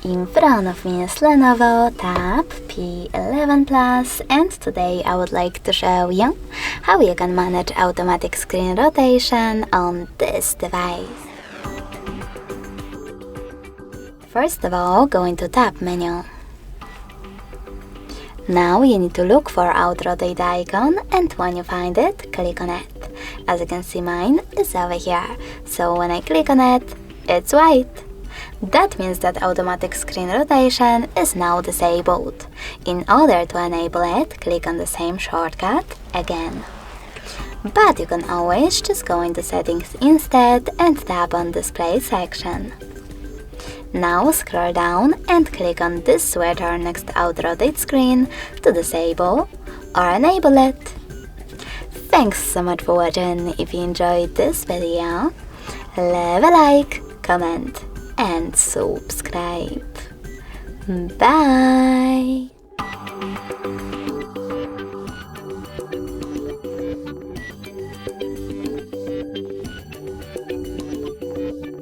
In front of me is Lenovo Tab P11 Plus, and today I would like to show you how you can manage automatic screen rotation on this device. First of all, go into Tab menu. Now you need to look for Out Rotate icon, and when you find it, click on it. As you can see, mine is over here, so when I click on it, it's white. That means that automatic screen rotation is now disabled. In order to enable it, click on the same shortcut again. But you can always just go into Settings instead and tap on Display section. Now scroll down and click on this switcher next to Out Rotate screen to disable or enable it. Thanks so much for watching. If you enjoyed this video, leave a like, comment and subscribe. Bye!